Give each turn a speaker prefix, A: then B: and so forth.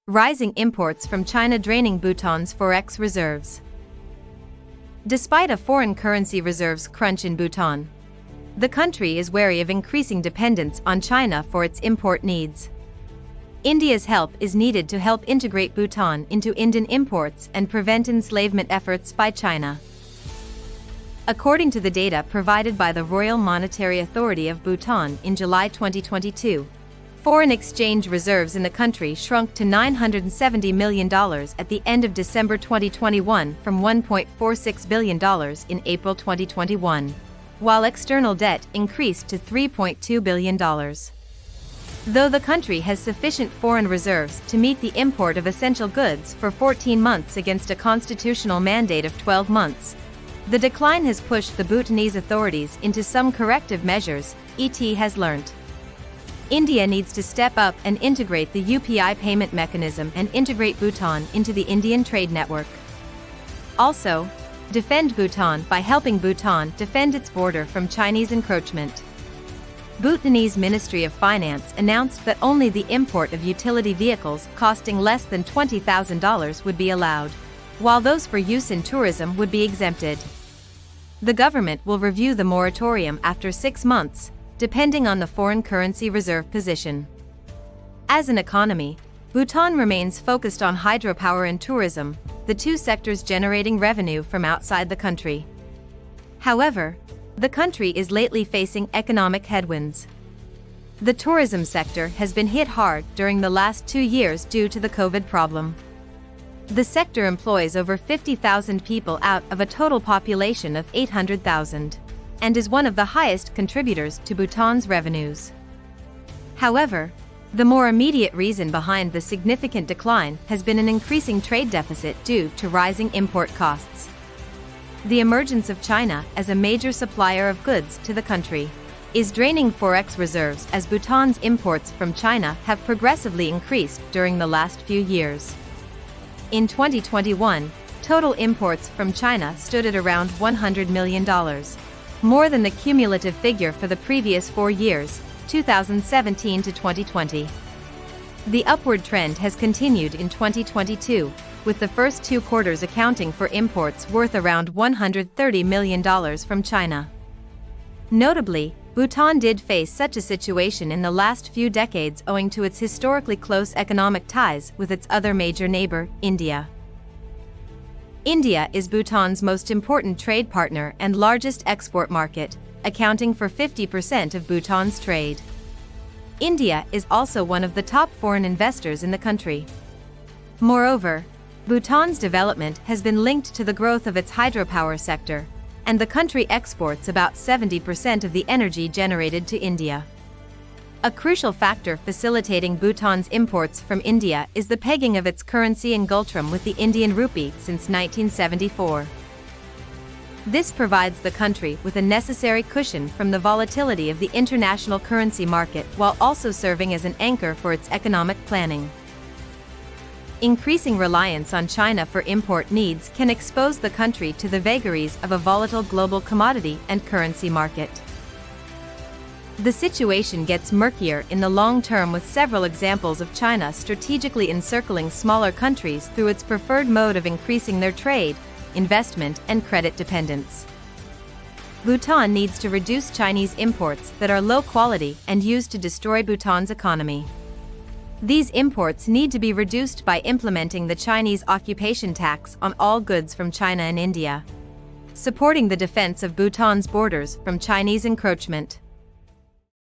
A: rising imports from China draining Bhutan's forex reserves. Despite a foreign currency reserves crunch in Bhutan, the country is wary of increasing dependence on China for its import needs. India's help is needed to help integrate Bhutan into Indian imports and prevent enslavement efforts by China. According to the data provided by the Royal Monetary Authority of Bhutan in July 2022, foreign exchange reserves in the country shrunk to $970 million at the end of December 2021 from $1.46 billion in April 2021, while external debt increased to $3.2 billion. Though the country has sufficient foreign reserves to meet the import of essential goods for 14 months against a constitutional mandate of 12 months, the decline has pushed the Bhutanese authorities into some corrective measures, ET has learnt. India needs to step up and integrate the UPI payment mechanism and integrate Bhutan into the Indian trade network. Also, defend Bhutan by helping Bhutan defend its border from Chinese encroachment. Bhutanese Ministry of Finance announced that only the import of utility vehicles costing less than $20,000 would be allowed, while those for use in tourism would be exempted. The government will review the moratorium after 6 months, depending on the foreign currency reserve position. As an economy, Bhutan remains focused on hydropower and tourism, the two sectors generating revenue from outside the country. However, the country is lately facing economic headwinds. The tourism sector has been hit hard during the last 2 years due to the COVID problem. The sector employs over 50,000 people out of a total population of 800,000. And is one of the highest contributors to Bhutan's revenues. However, the more immediate reason behind the significant decline has been an increasing trade deficit due to rising import costs. The emergence of China as a major supplier of goods to the country is draining forex reserves as Bhutan's imports from China have progressively increased during the last few years. In 2021, total imports from China stood at around $100 million. More than the cumulative figure for the previous 4 years, 2017 to 2020. The upward trend has continued in 2022, with the first 2 quarters accounting for imports worth around $130 million from China. Notably, Bhutan did face such a situation in the last few decades owing to its historically close economic ties with its other major neighbor, India. India is Bhutan's most important trade partner and largest export market, accounting for 50% of Bhutan's trade. India is also one of the top foreign investors in the country. Moreover, Bhutan's development has been linked to the growth of its hydropower sector, and the country exports about 70% of the energy generated to India. A crucial factor facilitating Bhutan's imports from India is the pegging of its currency in Gultram with the Indian rupee since 1974. This provides the country with a necessary cushion from the volatility of the international currency market while also serving as an anchor for its economic planning. Increasing reliance on China for import needs can expose the country to the vagaries of a volatile global commodity and currency market. The situation gets murkier in the long term with several examples of China strategically encircling smaller countries through its preferred mode of increasing their trade, investment, and credit dependence. Bhutan needs to reduce Chinese imports that are low quality and used to destroy Bhutan's economy. These imports need to be reduced by implementing the Chinese occupation tax on all goods from China and India, supporting the defense of Bhutan's borders from Chinese encroachment.